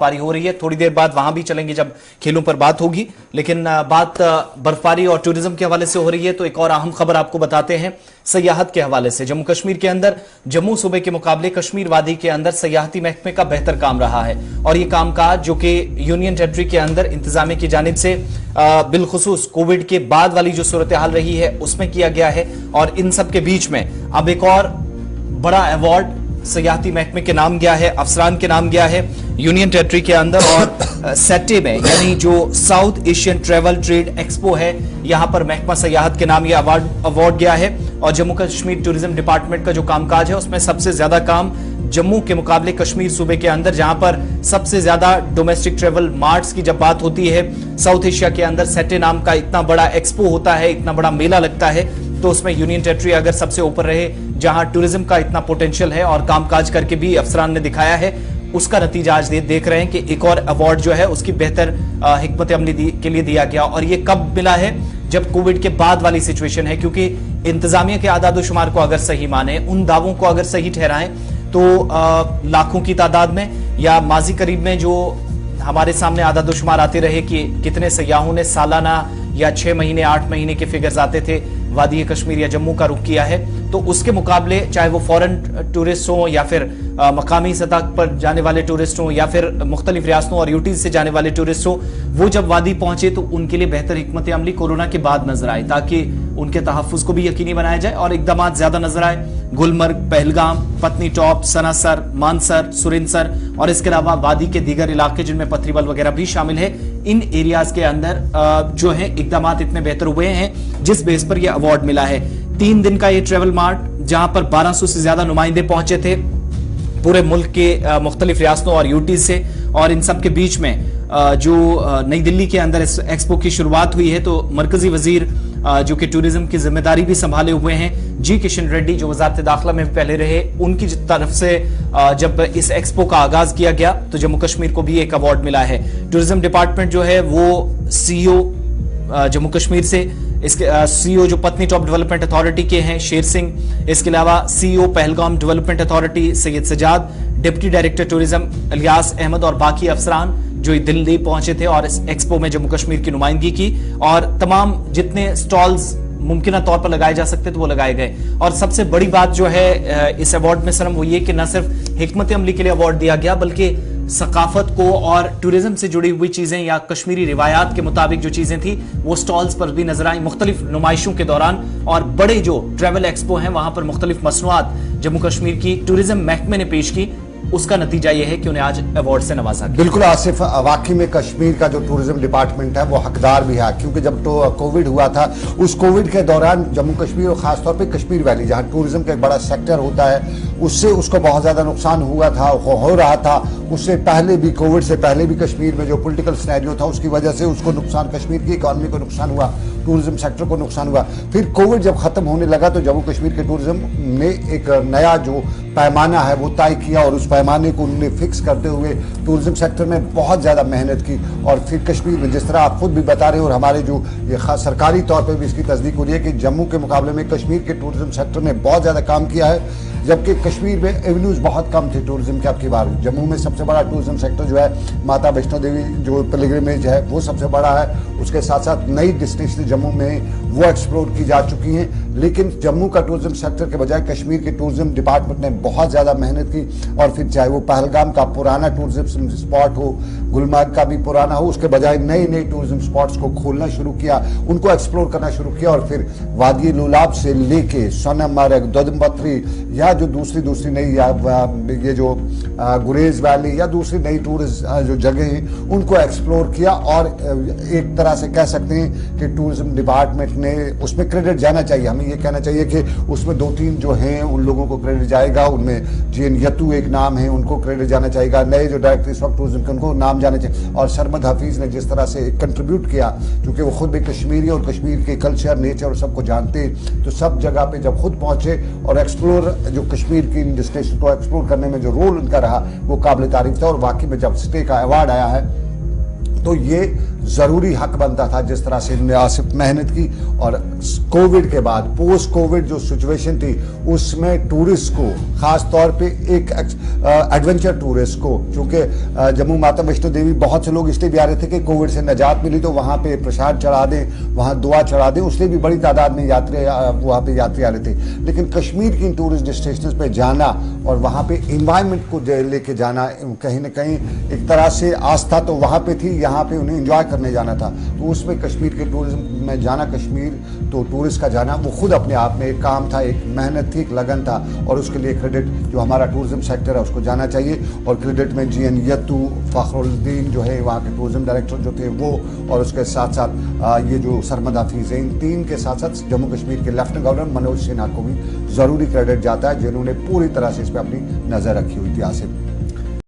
बर्फबारी हो रही है। थोड़ी देर बाद वहां भी चलेंगे जब खेलों पर बात होगी, लेकिन बात बर्फबारी और टूरिज्म के हवाले से हो रही है तो एक और अहम खबर आपको बताते हैं सयाहत के हवाले से। जम्मू कश्मीर के अंदर जम्मू सूबे के मुकाबले कश्मीर वादी के अंदर सयाहती महकमे का बेहतर काम रहा है और ये कामकाज जो कि यूनियन टेरिटरी के अंदर इंतजामिया की जानिब से बिलखुसूस कोविड के बाद वाली जो सूरत हाल रही है उसमें किया गया है। और इन सब के बीच में अब एक और बड़ा अवार्ड सयाहती महकमे के नाम गया है, अफसरान के नाम गया है यूनियन टेरिटरी के अंदर। और सेटे में यानी जो south Asian travel trade expo है, यहां पर महकमा सयाहत के नाम यह अवार्ड गया है। और जम्मू कश्मीर टूरिज्म डिपार्टमेंट का जो कामकाज है उसमें सबसे ज्यादा काम जम्मू के मुकाबले कश्मीर सूबे के अंदर, जहां पर सबसे ज्यादा डोमेस्टिक ट्रेवल मार्ट्स की जब बात होती है, साउथ एशिया के अंदर सेटे नाम का इतना बड़ा एक्सपो होता है, इतना बड़ा मेला लगता है, तो उसमें यूनियन टेरिटरी अगर सबसे ऊपर रहे, जहां टूरिज्म का इतना पोटेंशियल है और कामकाज करके भी अफसरान ने दिखाया है, उसका नतीजा आज देख रहे हैं कि एक और अवार्ड जो है उसकी बेहतर हिकमत अमली के लिए दिया गया। और ये कब मिला है? जब कोविड के बाद वाली सिचुएशन है, क्योंकि इंतजामिया के आदाद शुमार को अगर सही माने, उन दावों को अगर सही ठहराएं तो लाखों की तादाद में या माजी करीब में जो हमारे सामने आदाद शुमार आते रहे कि कितने सयाहों ने सालाना या 6 महीने 8 महीने के फिगर्स आते थे वादी कश्मीर या जम्मू का रुख किया है, तो उसके मुकाबले चाहे वो फॉरेन टूरिस्ट हो या फिर मकामी सतह पर जाने वाले टूरिस्ट हो या फिर मुख्तलिफ रियासतों और यूटीज से जाने वाले टूरिस्ट हो, वो जब वादी पहुंचे तो उनके लिए बेहतर हिकमत अमली कोरोना के बाद नजर आए ताकि उनके तहफ़्फ़ुज़ को भी यकीनी बनाया जाए और इक़दाम ज्यादा नजर आए। गुलमर्ग, पहलगाम, पत्नी टॉप, सनासर, मानसर, सुरिनसर और इसके अलावा वादी के दीगर इलाके जिनमें पथरीबल वगैरह भी शामिल है, इन एरियाज के अंदर जो है इक़दाम इतने बेहतर हुए हैं जिस बेस पर यह अवार्ड मिला है। 3 दिन का ये ट्रेवल मार्ट जहां पर 1200 से ज्यादा नुमाइंदे पहुंचे थे पूरे मुल्क के मुख्तलिफ रियासतों और यूटी से, और इन सब के बीच में जो नई दिल्ली के अंदर इस एक्सपो की शुरुआत हुई है तो मरकजी वजीर जो कि टूरिज्म की जिम्मेदारी भी संभाले हुए हैं जी किशन रेड्डी, जो वजारत दाखिला में पहले रहे, उनकी तरफ से जब इस एक्सपो का आगाज किया गया तो जम्मू कश्मीर को भी एक अवार्ड मिला है। टूरिज्म डिपार्टमेंट जो है वो सीईओ जम्मू कश्मीर से, इसके सीईओ जो पत्नी टॉप डेवलपमेंट अथॉरिटी के हैं शेर सिंह, इसके अलावा CEO Pahalgam development authority Syed Sajad, deputy director tourism Ilyas Ahmad और बाकी अफसरान जो दिल्ली पहुंचे थे और इस एक्सपो में जम्मू कश्मीर की नुमाइंदगी की, और तमाम जितने स्टॉल्स मुमकिन तौर पर लगाए जा सकते थे वो लगाए गए। और सबसे बड़ी बात जो है इस अवार्ड में सरम वो ये कि न सिर्फ हिकमत अमली के लिए अवार्ड दिया गया बल्कि सकाफत को और टूरिज्म से जुड़ी हुई चीजें या कश्मीरी रिवायात के मुताबिक जो चीजें थी वो स्टॉल्स पर भी नजर आई मुख्तलिफ नुमाइशों के दौरान। और बड़े जो ट्रैवल एक्सपो हैं वहां पर मुख्तलिफ मसनूआत जम्मू कश्मीर की टूरिज्म महकमे ने पेश की, उसका नतीजा यह है कि उन्हें आज अवार्ड से नवाजा गया। बिल्कुल आसिफ, वाकई में कश्मीर का जो टूरिज्म डिपार्टमेंट है वो हकदार भी है, क्योंकि जब तो कोविड हुआ था उस कोविड के दौरान जम्मू कश्मीर और खासतौर पे कश्मीर वैली जहाँ टूरिज्म का एक बड़ा सेक्टर होता है उससे उसको बहुत ज़्यादा नुकसान हुआ था, हो रहा था। उससे पहले भी, कोविड से पहले भी कश्मीर में जो पॉलिटिकल सिनेरियो था उसकी वजह से उसको नुकसान, कश्मीर की इकॉनमी को नुकसान हुआ, टूरिज्म सेक्टर को नुकसान हुआ। फिर कोविड जब खत्म होने लगा तो जम्मू कश्मीर के टूरिज्म ने एक नया जो पैमाना है वो तय किया और उस पैमाने को उन्होंने फिक्स करते हुए टूरिज्म सेक्टर में बहुत ज़्यादा मेहनत की। और फिर कश्मीर में जिस तरह आप खुद भी बता रहे हो और हमारे जो ये सरकारी तौर पर भी इसकी तस्दीक हो रही है कि जम्मू के मुकाबले में कश्मीर के टूरिज्म सेक्टर ने बहुत ज़्यादा काम किया है, जबकि कश्मीर में एवेन्यूज बहुत कम थे टूरिज्म के। अब की बार जम्मू में सबसे बड़ा टूरिज्म सेक्टर जो है माता वैष्णो देवी जो पिलग्रिमेज है वो सबसे बड़ा है, उसके साथ साथ नई डेस्टिनेशन जम्मू में वो एक्सप्लोर की जा चुकी हैं। लेकिन जम्मू का टूरिज्म सेक्टर के बजाय कश्मीर के टूरिज्म डिपार्टमेंट ने बहुत ज़्यादा मेहनत की और फिर चाहे वो पहलगाम का पुराना टूरिज्म स्पॉट हो, गुलमर्ग का भी पुराना हो, उसके बजाय नए नए टूरिज्म स्पॉट्स को खोलना शुरू किया, उनको एक्सप्लोर करना शुरू किया। और फिर वादी लुलाब से लेके सोनमर्ग, दोदमपत्री या जो दूसरी नई ये जो गुरेज वैली या दूसरी नई टूरिस्ट जो जगह हैं उनको एक्सप्लोर किया। और एक तरह से कह सकते हैं कि टूरिज्म डिपार्टमेंट ने उसमें क्रेडिट जाना चाहिए, हमें ये कहना चाहिए कि उसमें 2-3 जो हैं उन लोगों को क्रेडिट जाएगा। उनमें जीएन यतू एक नाम है, उनको क्रेडिट जाना चाहिए, नए जो डायरेक्टर ऑफ टूरिज्म के उनको नाम जाना चाहिए। और सरमद हफीज़ ने जिस तरह से कंट्रीब्यूट किया, क्योंकि वो खुद भी कश्मीरी और कश्मीर के कल्चर, नेचर और सबको जानते, तो सब जगह पे जब खुद पहुंचे और एक्सप्लोर जो कश्मीर की डेस्टिनेशन को एक्सप्लोर करने में जो रोल उनका रहा वो काबिल तारीफ था। और वाकई में जब स्टे का अवार्ड आया है तो ये ज़रूरी हक बनता था। जिस तरह से इन्होंने आसिफ मेहनत की और कोविड के बाद पोस्ट कोविड जो सिचुएशन थी उसमें टूरिस्ट को, ख़ास तौर पे एक एडवेंचर टूरिस्ट को, चूँकि जम्मू माता वैष्णो देवी बहुत से लोग इसलिए भी आ रहे थे कि कोविड से निजात मिली तो वहाँ पे प्रसाद चढ़ा दें, वहाँ दुआ चढ़ा दें, उसलिए भी बड़ी तादाद में वहाँ पे यात्री आ रहे थे। लेकिन कश्मीर की इन टूरिस्ट डेस्टिनेशन पे जाना और वहाँ पे इन्वायरमेंट को लेके जाना, कहीं ना कहीं एक तरह से आस्था तो वहाँ पे थी, यहाँ पे उन्हें एंजॉय करने जाना था। तो उसमें कश्मीर के टूरिज्म में जाना, कश्मीर तो टूरिस्ट का जाना वो खुद अपने आप में एक काम था, एक मेहनत थी, एक लगन था, और उसके लिए क्रेडिट जो हमारा टूरिज्म सेक्टर है उसको जाना चाहिए। और क्रेडिट में GN यत्तू, फखरुद्दीन जो है वहाँ के टूरिज्म डायरेक्टर जो थे वो, और उसके साथ साथ ये जो सरमद हफीज़ हैं, इन तीन के साथ साथ जम्मू कश्मीर के लेफ्टिनेंट गवर्नर मनोज सिन्हा को भी ज़रूरी क्रेडिट जाता है, जिन्होंने पूरी तरह से इस पर अपनी नज़र रखी हुई थी। आसिफ।